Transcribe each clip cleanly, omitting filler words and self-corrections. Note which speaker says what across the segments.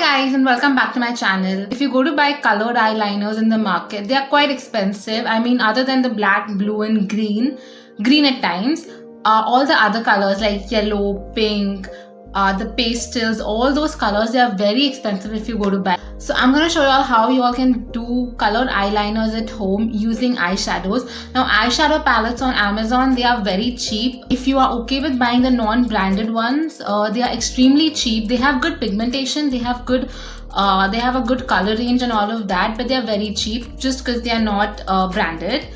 Speaker 1: guys and welcome back to my channel. If you go to buy colored eyeliners in the market, they are quite expensive. I mean, other than the black, blue and green at times, all the other colors like yellow, pink, the pastels, all those colors, they are very expensive if you go to buy. So I'm going to show you all how you all can do colored eyeliners at home using eyeshadows. Now eyeshadow palettes on Amazon, they are very cheap. If you are okay with buying the non-branded ones, they are extremely cheap. They have good pigmentation, they have a good color range and all of that, but they are very cheap just because they are not branded.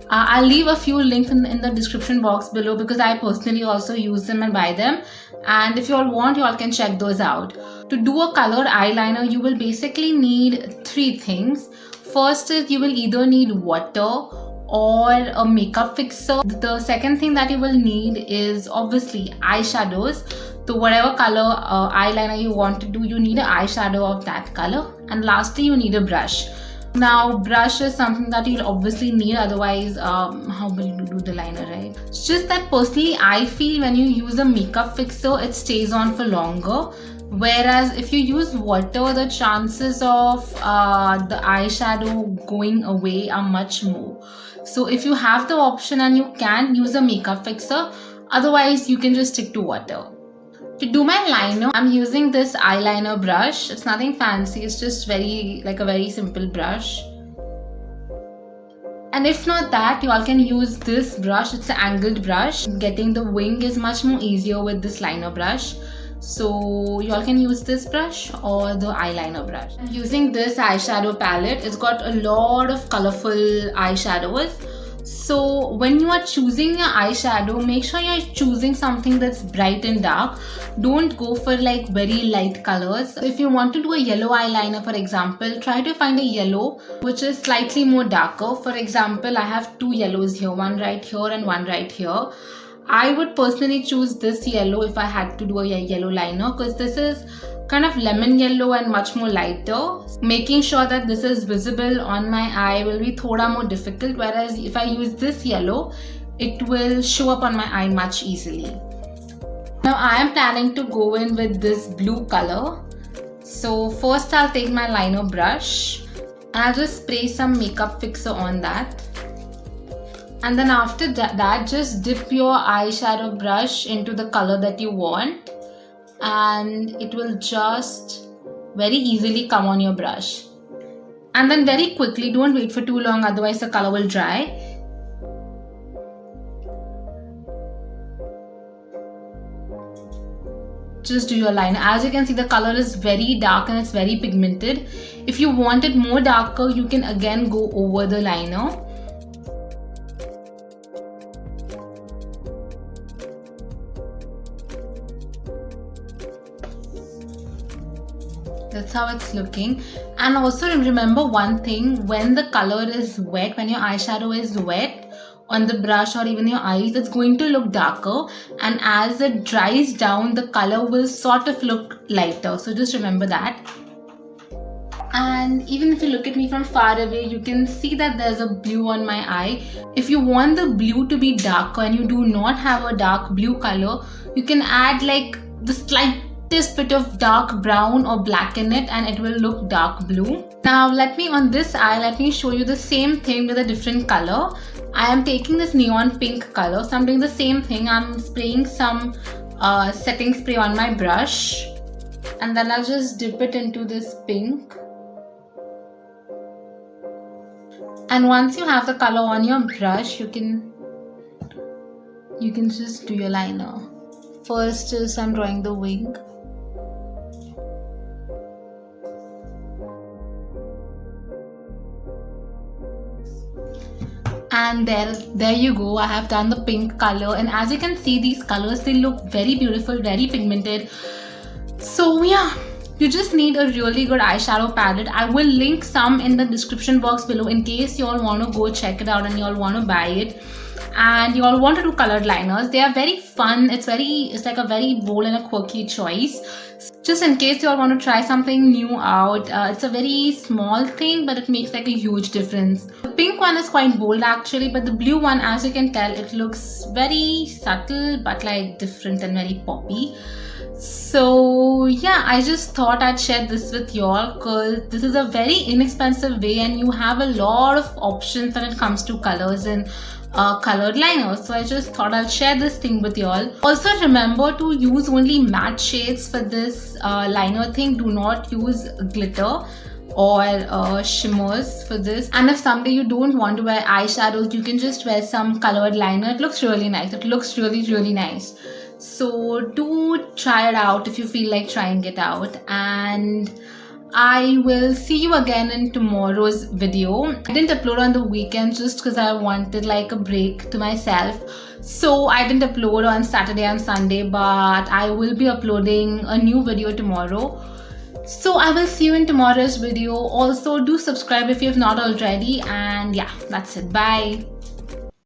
Speaker 1: I'll leave a few links in the description box below because I personally also use them and buy them. And if you all want, you all can check those out. To do a colored eyeliner, you will basically need three things. First is you will either need water or a makeup fixer. The second thing that you will need is obviously eyeshadows. So whatever color eyeliner you want to do, you need an eyeshadow of that color. And lastly, you need a brush. Now brush is something that you'll obviously need, otherwise how will you do the liner, right? It's just that personally I feel when you use a makeup fixer, it stays on for longer, whereas if you use water, the chances of the eyeshadow going away are much more. So if you have the option and you can use a makeup fixer, otherwise you can just stick to water. To do my liner, I'm using this eyeliner brush. It's nothing fancy, it's just a very simple brush. And if not that, you all can use this brush. It's an angled brush. Getting the wing is much more easier with this liner brush. So you all can use this brush or the eyeliner brush. I'm using this eyeshadow palette. It's got a lot of colorful eyeshadows. So when you are choosing your eyeshadow, make sure you're choosing something that's bright and dark. Don't go for like very light colors. If you want to do a yellow eyeliner, for example, try to find a yellow which is slightly more darker. For example, I have two yellows here, one right here and one right here. I would personally choose this yellow if I had to do a yellow liner, because this is kind of lemon yellow and much more lighter. Making sure that this is visible on my eye will be thoda more difficult, whereas if I use this yellow, it will show up on my eye much easily. Now I am planning to go in with this blue color. So first I'll take my liner brush and I'll just spray some makeup fixer on that. And then after that, just dip your eyeshadow brush into the color that you want, and it will just very easily come on your brush. And then very quickly, don't wait for too long, otherwise the color will dry. Just do your liner. As you can see, the color is very dark and it's very pigmented. If you want it more darker, you can again go over the liner. That's how it's looking. And also remember one thing, when the color is wet, when your eyeshadow is wet on the brush or even your eyes, it's going to look darker, and as it dries down, the color will sort of look lighter. So just remember that. And even if you look at me from far away, you can see that there's a blue on my eye. If you want the blue to be darker and you do not have a dark blue color, you can add like the slightest bit of dark brown or black in it and it will look dark blue. Now on this eye, let me show you the same thing with a different color. I am taking this neon pink color, so I'm doing the same thing. I'm spraying some setting spray on my brush, and then I'll just dip it into this pink. And once you have the color on your brush, you can just do your liner. First is I'm drawing the wing. And there you go, I have done the pink color, and as you can see, these colors, they look very beautiful, very pigmented. So yeah, you just need a really good eyeshadow palette. I will link some in the description box below in case you all want to go check it out and you all want to buy it and you all want to do colored liners. They are very fun. It's like a very bold and a quirky choice. Just in case you all want to try something new out, it's a very small thing, but it makes like a huge difference. The pink one is quite bold actually, but the blue one, as you can tell, it looks very subtle but like different and very poppy. So yeah, I just thought I'd share this with y'all because this is a very inexpensive way and you have a lot of options when it comes to colors and colored liners. So I just thought I'll share this thing with y'all. Also remember to use only matte shades for this liner thing. Do not use glitter or shimmers for this. And if someday you don't want to wear eyeshadows, you can just wear some colored liner. It looks really nice. It looks really nice. So do try it out if you feel like trying it out, and I will see you again in tomorrow's video. I didn't upload on the weekend just because I wanted like a break to myself. So I didn't upload on Saturday and Sunday, but I will be uploading a new video tomorrow. So I will see you in tomorrow's video. Also do subscribe if you have not already, and yeah, that's it. Bye.